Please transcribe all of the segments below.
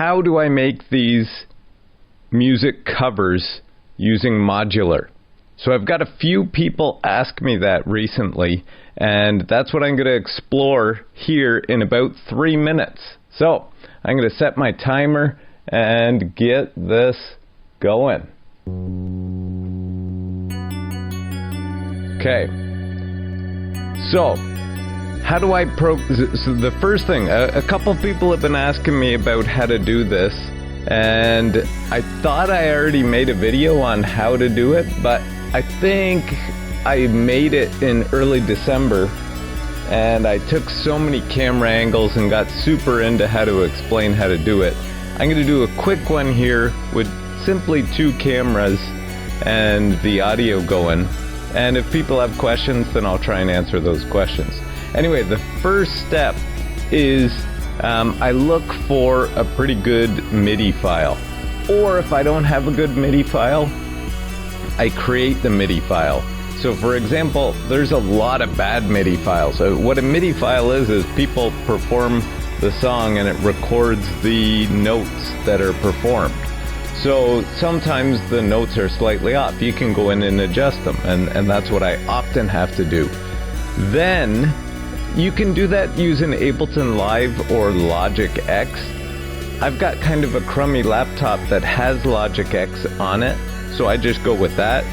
how do I make these music covers using modular? So I've got a few people ask me that recently, and that's what I'm going to explore here in about 3 minutes. So I'm going to set my timer and get this going. Okay. So how do I so the first thing, a couple people have been asking me about how to do this, and I thought I already made a video on how to do it, but I think I made it in early December, and I took so many camera angles and got super into how to explain how to do it. I'm going to do a quick one here with simply 2 cameras and the audio going, and if people have questions, then I'll try and answer those questions. Anyway, the first step is I look for a pretty good MIDI file. Or if I don't have a good MIDI file, I create the MIDI file. So for example, there's a lot of bad MIDI files. What a MIDI file is people perform the song and it records the notes that are performed. So sometimes the notes are slightly off. You can go in and adjust them, and that's what I often have to do. Then you can do that using Ableton Live or Logic X. I've got kind of a crummy laptop that has Logic X on it, so I just go with that.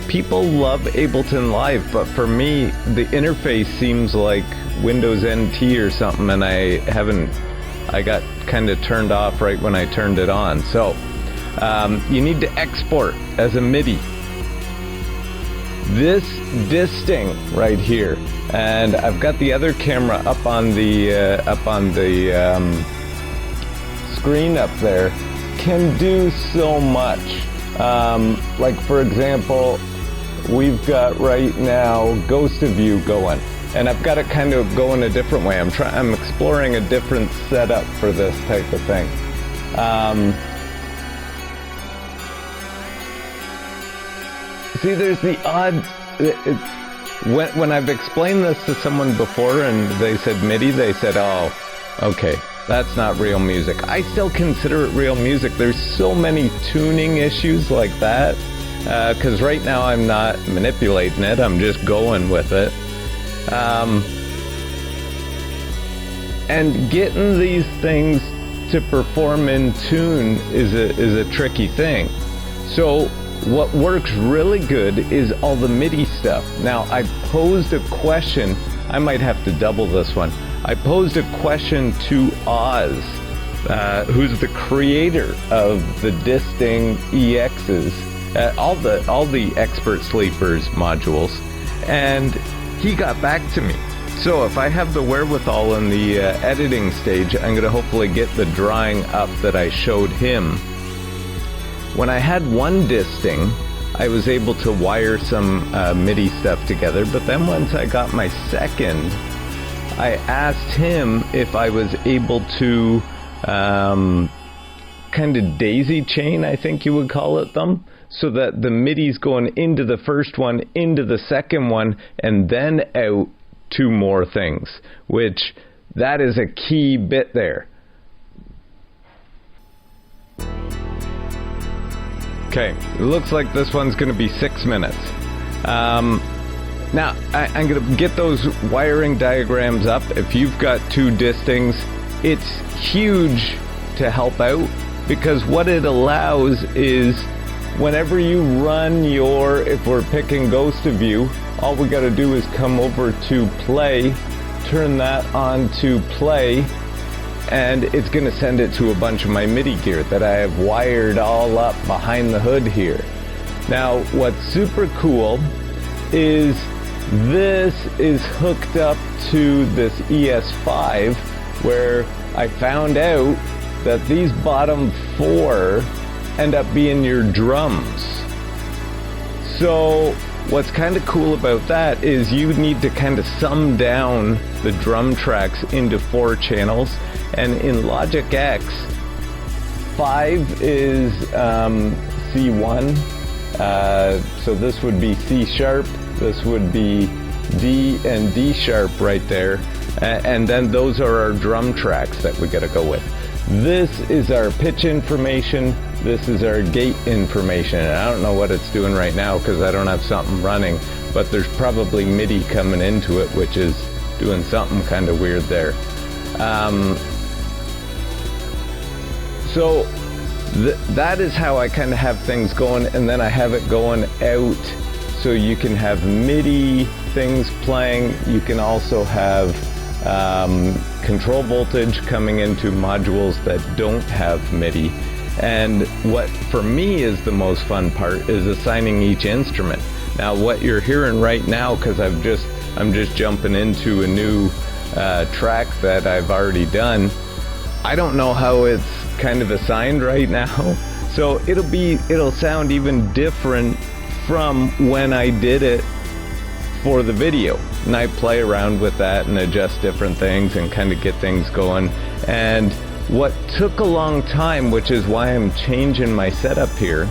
People love Ableton Live, but for me, the interface seems like Windows NT or something, and I got kind of turned off right when I turned it on. So you need to export as a MIDI. This Disting right here, and I've got the other camera up on the screen up there, can do so much. Like for example, we've got right now Ghost of You going, and I've got it kind of going a different way. I'm exploring a different setup for this type of thing. See, there's the odd, when I've explained this to someone before and they said MIDI, they said, oh, okay, that's not real music. I still consider it real music. There's so many tuning issues like that, because right now I'm not manipulating it, I'm just going with it. And getting these things to perform in tune is a tricky thing. So what works really good is all the MIDI stuff. Now, I posed a question, I might have to double this one. I posed a question to Oz, who's the creator of the Disting EXs, all the Expert Sleepers modules, and he got back to me. So if I have the wherewithal in the editing stage, I'm going to hopefully get the drawing up that I showed him. When I had one Disting, I was able to wire some MIDI stuff together, but then once I got my second, I asked him if I was able to kind of daisy chain, I think you would call it them, so that the MIDI's going into the first one, into the second one, and then out 2 more things, which that is a key bit there. Okay, it looks like this one's going to be 6 minutes. Now, I'm going to get those wiring diagrams up. If you've got 2 Distings, it's huge to help out, because what it allows is whenever you run your, if we're picking Ghost of You, all we got to do is come over to play, turn that on to play, and it's going to send it to a bunch of my MIDI gear that I have wired all up behind the hood here. Now, what's super cool is this is hooked up to this ES5, where I found out that these bottom 4 end up being your drums. So what's kind of cool about that is you need to kind of sum down the drum tracks into 4 channels, and in Logic X, 5 is C1, so this would be C sharp, this would be D and D sharp right there, and then those are our drum tracks that we gotta go with. This is our pitch information. This is our gate information. And I don't know what it's doing right now because I don't have something running, but there's probably MIDI coming into it, which is doing something kind of weird there. So that is how I kind of have things going, and then I have it going out so you can have MIDI things playing. You can also have control voltage coming into modules that don't have MIDI. And what for me is the most fun part is assigning each instrument. Now what you're hearing right now, because I'm just jumping into a new track that I've already done, I don't know how it's kind of assigned right now, so it'll sound even different from when I did it for the video, and I play around with that and adjust different things and kind of get things going. And what took a long time, which is why I'm changing my setup here,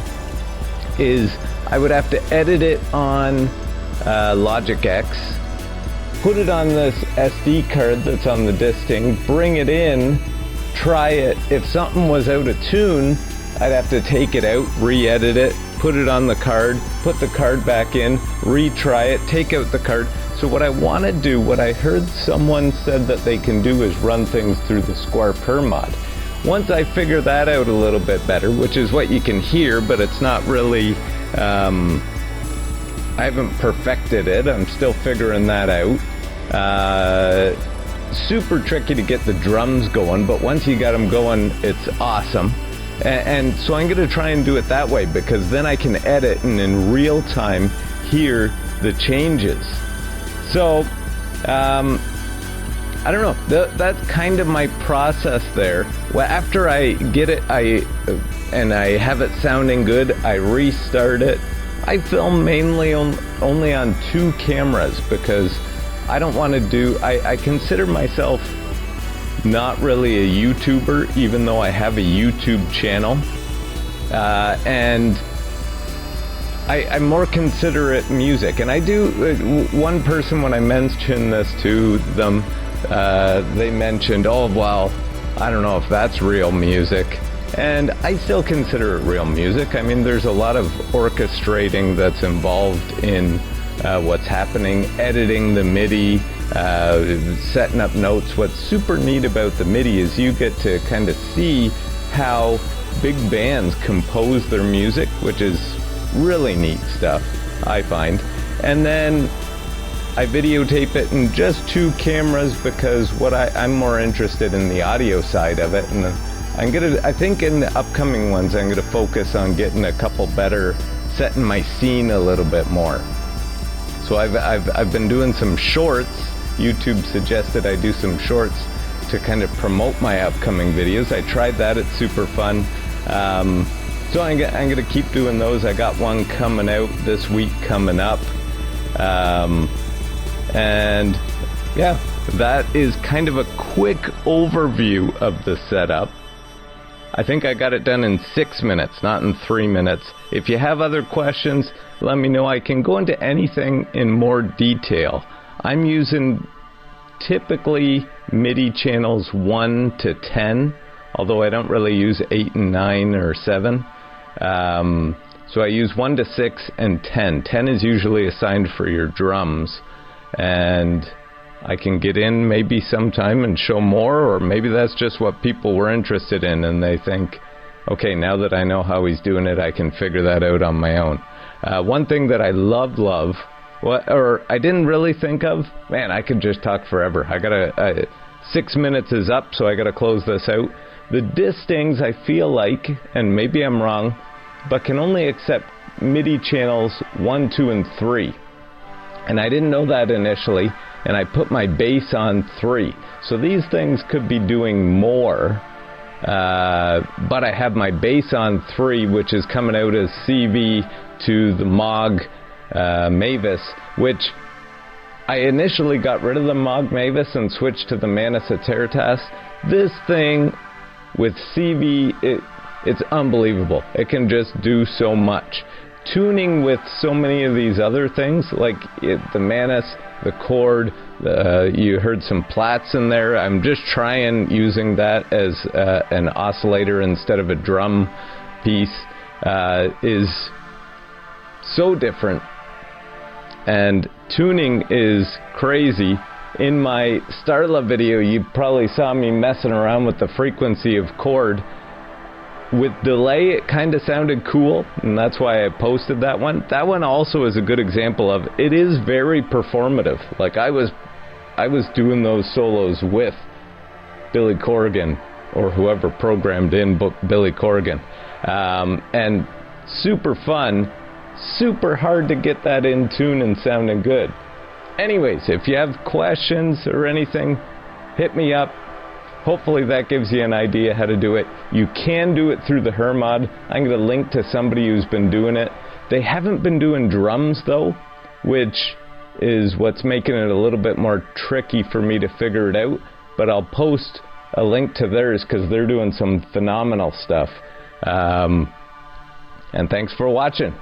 is I would have to edit it on Logic X, put it on this SD card that's on the Disting, bring it in, try it. If something was out of tune, I'd have to take it out, re-edit it, put it on the card, put the card back in, retry it, take out the card. So what I want to do, what I heard someone said that they can do, is run things through the Square Per mod. Once I figure that out a little bit better, which is what you can hear, but it's not really, I haven't perfected it, I'm still figuring that out. Super tricky to get the drums going, but once you got them going, it's awesome. And so I'm going to try and do it that way, because then I can edit and in real time hear the changes. So I don't know, that's kind of my process there. Well, after I get it and I have it sounding good, I restart it. I film mainly only on 2 cameras because I don't want to do, I consider myself not really a YouTuber, even though I have a YouTube channel. And I more consider it music. And I do, one person, when I mentioned this to them, they mentioned, oh, well, I don't know if that's real music. And I still consider it real music. I mean, there's a lot of orchestrating that's involved in what's happening, editing the MIDI, setting up notes. What's super neat about the MIDI is you get to kind of see how big bands compose their music, which is really neat stuff, I find. And then I videotape it in just 2 cameras because I'm more interested in the audio side of it. And I think in the upcoming ones I'm gonna focus on getting a couple better, setting my scene a little bit more. So I've been doing some shorts. YouTube suggested I do some shorts to kind of promote my upcoming videos. I tried that, it's super fun. So I'm gonna keep doing those. I got one coming out this week coming up. And yeah, that is kind of a quick overview of the setup. I think I got it done in 6 minutes, not in 3 minutes. If you have other questions, let me know. I can go into anything in more detail. I'm using typically MIDI channels 1 to 10, although I don't really use 8 and 9 or 7. So I use 1 to 6 and 10. 10 is usually assigned for your drums, and I can get in maybe sometime and show more, or maybe that's just what people were interested in and they think, okay, now that I know how he's doing it, I can figure that out on my own. One thing that I love, or I didn't really think of, man, I could just talk forever. I gotta, 6 minutes is up, so I gotta close this out. The Distings, I feel like, and maybe I'm wrong, but can only accept MIDI channels 1, 2, and 3. And I didn't know that initially, and I put my bass on 3. So these things could be doing more, but I have my bass on 3, which is coming out as CV to the Moog Mavis, which I initially got rid of the Moog Mavis and switched to the Manus Ateritas. This thing with CV, it's unbelievable. It can just do so much. tuning with so many of these other things, like the Mavis, the chord, you heard some plats in there. I'm just trying using that as an oscillator instead of a drum piece, is so different. And tuning is crazy. In my Starla video, you probably saw me messing around with the frequency of chord. With delay, it kind of sounded cool, and that's why I posted that one. That one also is a good example of, it is very performative. Like I was doing those solos with Billy Corrigan, or whoever programmed in Billy Corrigan, and super fun, super hard to get that in tune and sounding good. Anyways, if you have questions or anything, hit me up. Hopefully that gives you an idea how to do it. You can do it through the Hermod. I'm going to link to somebody who's been doing it. They haven't been doing drums though, which is what's making it a little bit more tricky for me to figure it out. But I'll post a link to theirs because they're doing some phenomenal stuff. And thanks for watching.